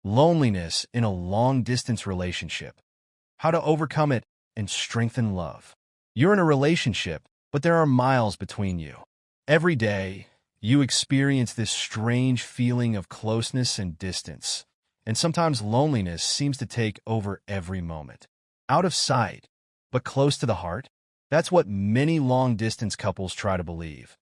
Loneliness in a long-distance relationship. How to overcome it and strengthen love. You're in a relationship, but there are miles between you. Every day, you experience this strange feeling of closeness and distance, and sometimes loneliness seems to take over every moment. Out of sight, but close to the heart? That's what many long-distance couples try to believe.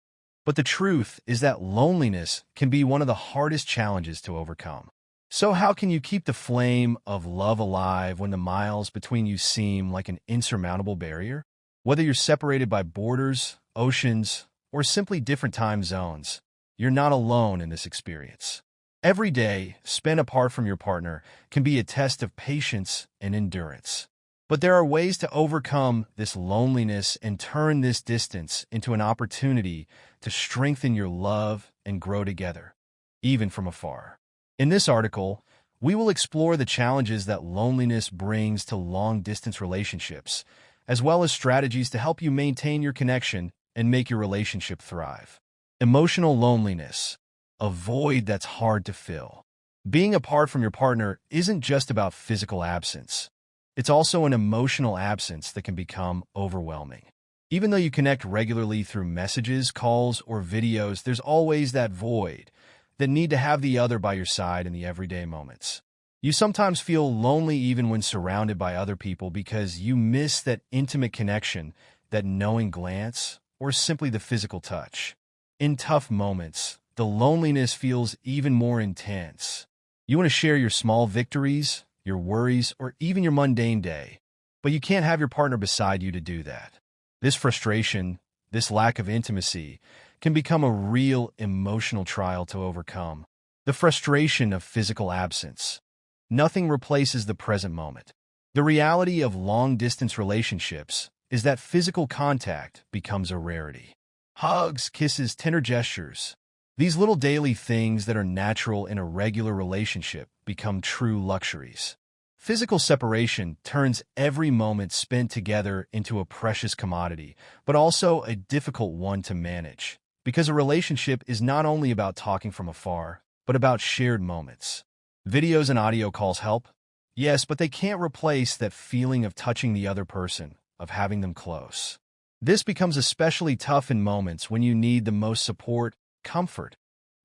But the truth is that loneliness can be one of the hardest challenges to overcome. So how can you keep the flame of love alive when the miles between you seem like an insurmountable barrier? Whether you're separated by borders, oceans, or simply different time zones, you're not alone in this experience. Every day spent apart from your partner can be a test of patience and endurance. But there are ways to overcome this loneliness and turn this distance into an opportunity to strengthen your love and grow together, even from afar. In this article, we will explore the challenges that loneliness brings to long-distance relationships, as well as strategies to help you maintain your connection and make your relationship thrive. Emotional loneliness, a void that's hard to fill. Being apart from your partner isn't just about physical absence. It's also an emotional absence that can become overwhelming. Even though you connect regularly through messages, calls, or videos, there's always that void, that need to have the other by your side in the everyday moments. You sometimes feel lonely even when surrounded by other people because you miss that intimate connection, that knowing glance, or simply the physical touch. In tough moments, the loneliness feels even more intense. You want to share your small victories, your worries, or even your mundane day, but you can't have your partner beside you to do that. This frustration, this lack of intimacy, can become a real emotional trial to overcome. The frustration of physical absence. Nothing replaces the present moment. The reality of long-distance relationships is that physical contact becomes a rarity. Hugs, kisses, tender gestures. These little daily things that are natural in a regular relationship become true luxuries. Physical separation turns every moment spent together into a precious commodity, but also a difficult one to manage, because a relationship is not only about talking from afar, but about shared moments. Videos and audio calls help, yes, but they can't replace that feeling of touching the other person, of having them close. This becomes especially tough in moments when you need the most support, comfort,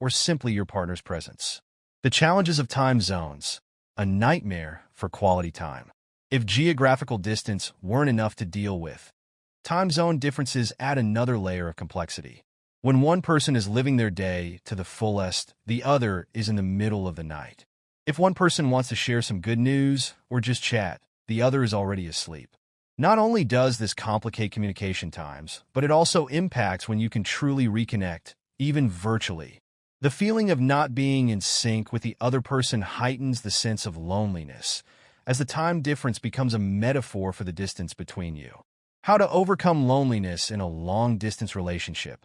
or simply your partner's presence. The challenges of time zones, a nightmare for quality time. If geographical distance weren't enough to deal with, time zone differences add another layer of complexity. When one person is living their day to the fullest, the other is in the middle of the night. If one person wants to share some good news or just chat, the other is already asleep. Not only does this complicate communication times, but it also impacts when you can truly reconnect, even virtually. The feeling of not being in sync with the other person heightens the sense of loneliness, as the time difference becomes a metaphor for the distance between you. How to overcome loneliness in a long-distance relationship.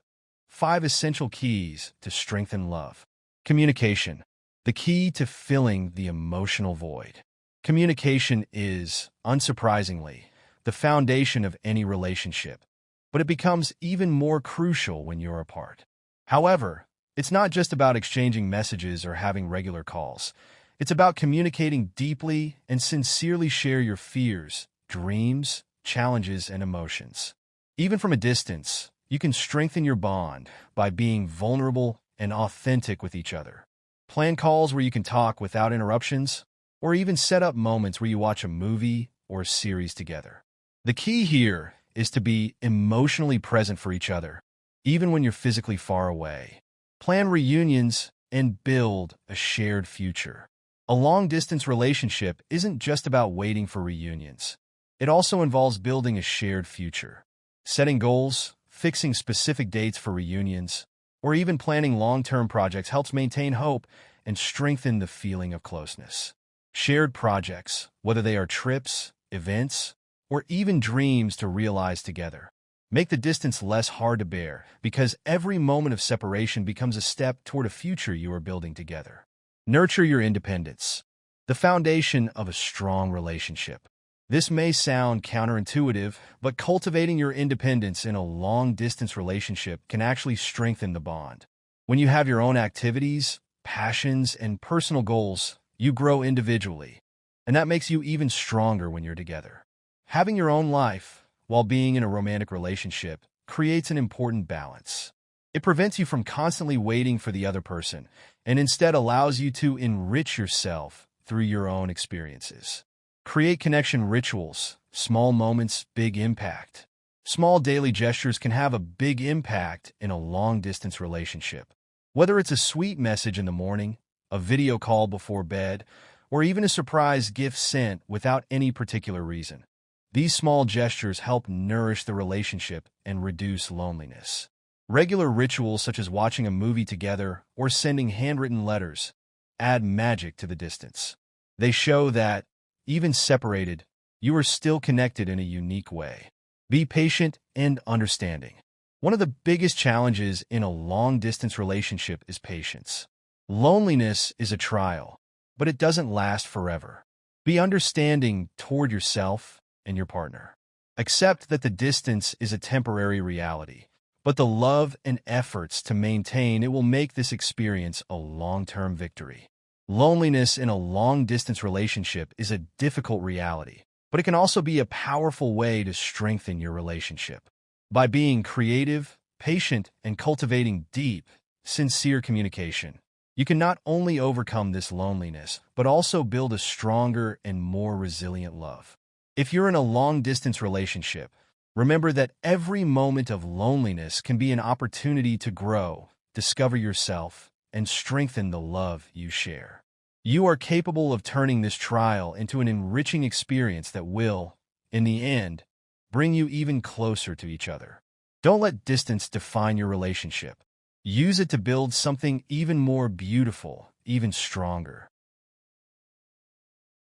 5 essential keys to strengthen love. Communication, the key to filling the emotional void. Communication is, unsurprisingly, the foundation of any relationship, but it becomes even more crucial when you're apart. However, it's not just about exchanging messages or having regular calls. It's about communicating deeply and sincerely share your fears, dreams, challenges, and emotions. Even from a distance, you can strengthen your bond by being vulnerable and authentic with each other. Plan calls where you can talk without interruptions, or even set up moments where you watch a movie or a series together. The key here is to be emotionally present for each other, even when you're physically far away. Plan reunions and build a shared future. A long-distance relationship isn't just about waiting for reunions. It also involves building a shared future. Setting goals, fixing specific dates for reunions, or even planning long-term projects helps maintain hope and strengthen the feeling of closeness. Shared projects, whether they are trips, events, or even dreams to realize together, make the distance less hard to bear because every moment of separation becomes a step toward a future you are building together. Nurture your independence, the foundation of a strong relationship. This may sound counterintuitive, but cultivating your independence in a long-distance relationship can actually strengthen the bond. When you have your own activities, passions, and personal goals, You grow individually, and that makes you even stronger when you're together. Having your own life while being in a romantic relationship creates an important balance. It prevents you from constantly waiting for the other person and instead allows you to enrich yourself through your own experiences. Create connection rituals, small moments, big impact. Small daily gestures can have a big impact in a long-distance relationship. Whether it's a sweet message in the morning, a video call before bed, or even a surprise gift sent without any particular reason. These small gestures help nourish the relationship and reduce loneliness. Regular rituals such as watching a movie together or sending handwritten letters add magic to the distance. They show that, even separated, you are still connected in a unique way. Be patient and understanding. One of the biggest challenges in a long-distance relationship is patience. Loneliness is a trial, but it doesn't last forever. Be understanding toward yourself and your partner. Accept that the distance is a temporary reality, but the love and efforts to maintain it will make this experience a long-term victory. Loneliness in a long-distance relationship is a difficult reality, but it can also be a powerful way to strengthen your relationship. By being creative, patient, and cultivating deep, sincere communication, you can not only overcome this loneliness, but also build a stronger and more resilient love. If you're in a long-distance relationship, remember that every moment of loneliness can be an opportunity to grow, discover yourself, and strengthen the love you share. You are capable of turning this trial into an enriching experience that will, in the end, bring you even closer to each other. Don't let distance define your relationship. Use it to build something even more beautiful, even stronger.